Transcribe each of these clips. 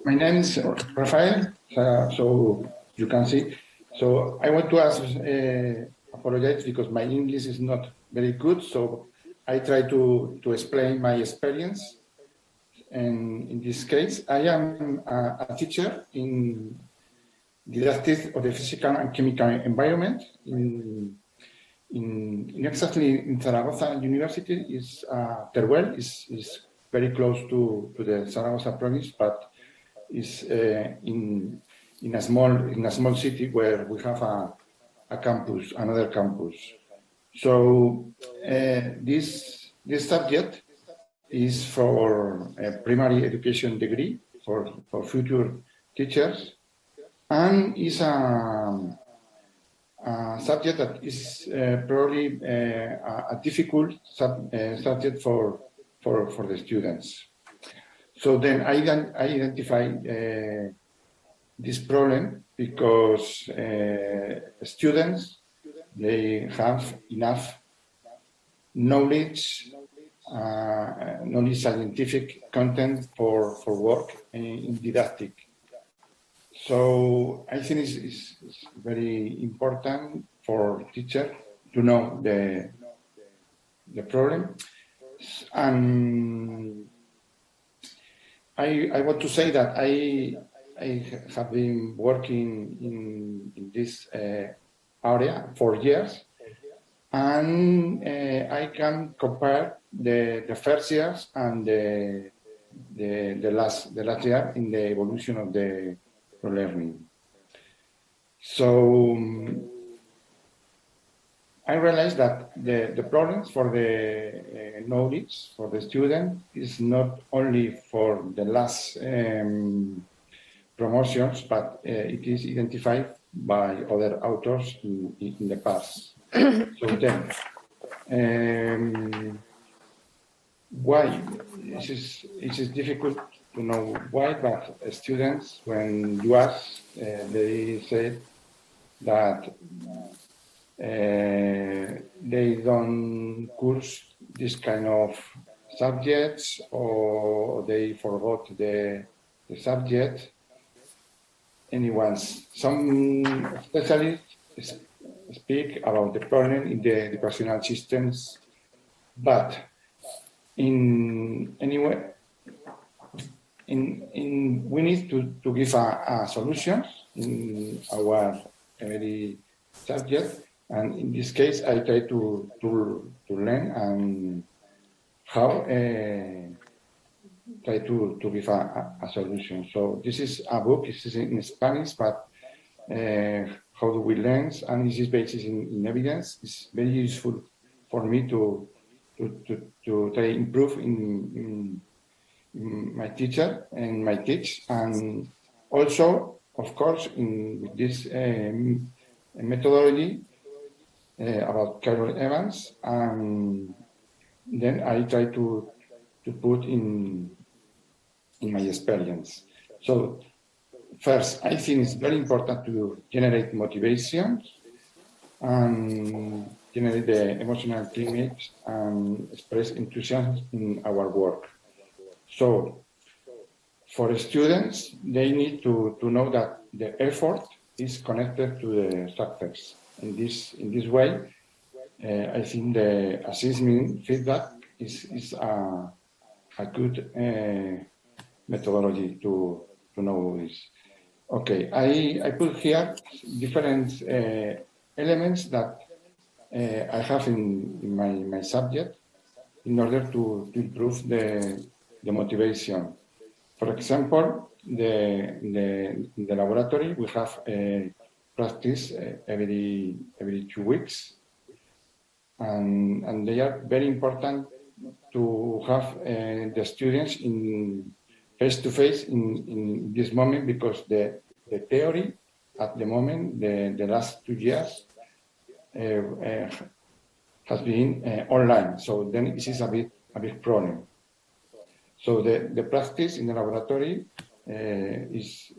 My name is Rafael, so you can see. So I want to apologize because my English is not very good. So I try to explain my experience. And in this case, I am a teacher in didactics of the physical and chemical environment in exactly in Zaragoza University. Is Teruel is very close to the Zaragoza province, but is in a small city where we have a campus, another campus. So this subject is for a primary education degree for future teachers, and is a subject that is probably a difficult subject for the students. So then I identify this problem because students, they have enough knowledge, scientific content for work in didactic. So I think it's very important for teacher to know the problem. And I want to say that I have been working in this area for years, and I can compare the first years and the last year in the evolution of the learning. So I realized that the problems for the knowledge for the student is not only for the last promotions, but it is identified by other authors in the past. So then, why? It is difficult to know why, but students, when you ask, they say that they don't course this kind of subjects, or they forgot the subject. Some specialists speak about the problem in the educational systems, but we need to give a solution in our every subject. And in this case, I try to learn and how try to give a solution. So this is a book. This is in Spanish, but how do we learn? And this is based in evidence. It's very useful for me to try improve in my teacher and my teach, and also, of course, in this methodology. About Carol Evans, and then I try to put in my experience. So first, I think it's very important to generate motivation and generate the emotional climate and express enthusiasm in our work. So for students, they need to know that the effort is connected to the success. In this way, I think the assessment feedback is a good methodology to know this. Okay, I put here different elements that I have in my subject in order to improve the motivation. For example, in the laboratory we have practice every 2 weeks, and they are very important to have the students in face-to-face in this moment, because the theory at the moment, the last 2 years has been online, so then it is a big problem. So the practice in the laboratory is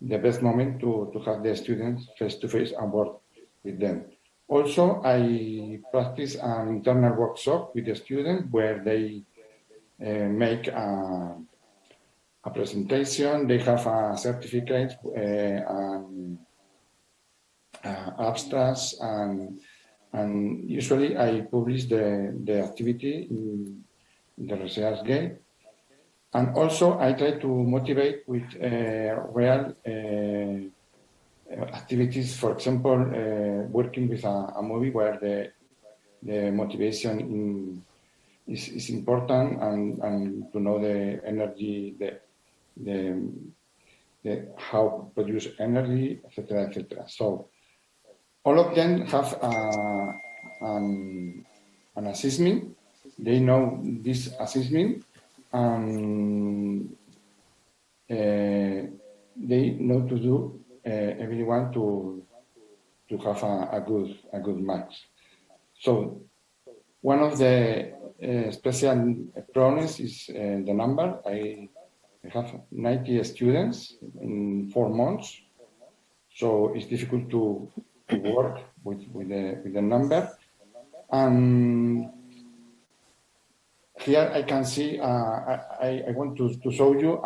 the best moment to have the students face-to-face and work with them. Also, I practice an internal workshop with the students where they make a a presentation, they have a certificate, and abstracts, and usually I publish the activity in the research gate. And also I try to motivate with real activities, for example, working with a movie where the motivation is important, and to know the energy, the how produce energy, etc., etc. So all of them have an assessment. They know this assessment, and they know to do everyone to have a good match. So one of the special problems is the number. I have 90 students in 4 months, so it's difficult to work with the number. And here I can see, I want to show you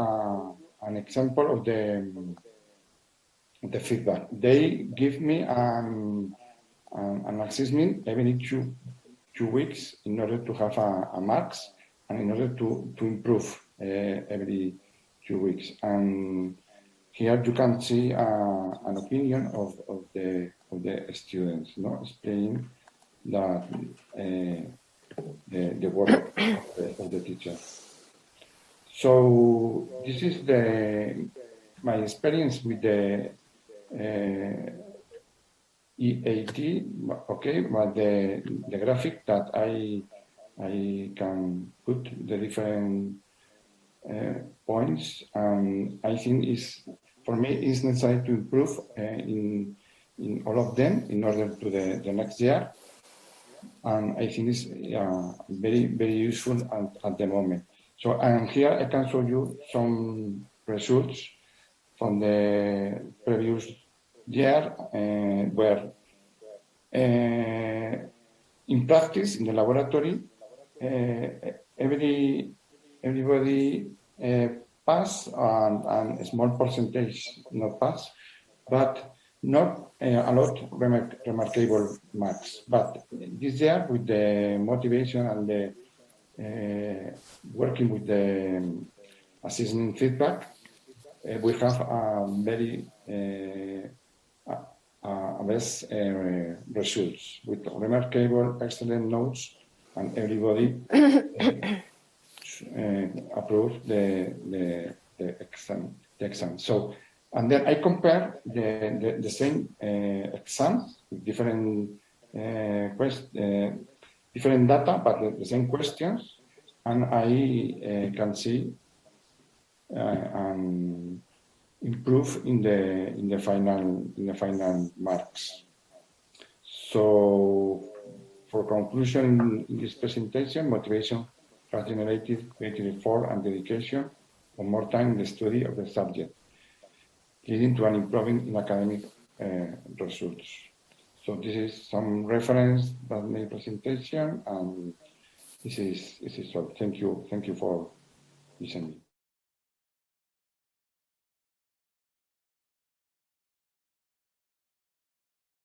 an example of the feedback. They give me an assessment every two weeks in order to have a marks, and in order to improve every 2 weeks. And here you can see an opinion of the students, explaining that the work of the teacher. So this is my experience with the EAT, okay, but the graphic that I can put the different points, and I think for me is necessary to improve in all of them in order to the next year, and I think it's very, very useful at the moment. So, and here I can show you some results from the previous year, where in practice, in the laboratory, everybody pass, and a small percentage not pass, but not a lot remarkable marks. But this year, with the motivation and the working with the assessment feedback, we have a very best results with remarkable, excellent notes, and everybody approved the exam. So, and then I compare the same exam with different different data, but the same questions, and I can see and improve in the final marks. So, for conclusion in this presentation, motivation has generated creative effort and dedication, or more time in the study of the subject, leading to an improvement in academic results. So this is some reference that my presentation, and this is all. Thank you for listening.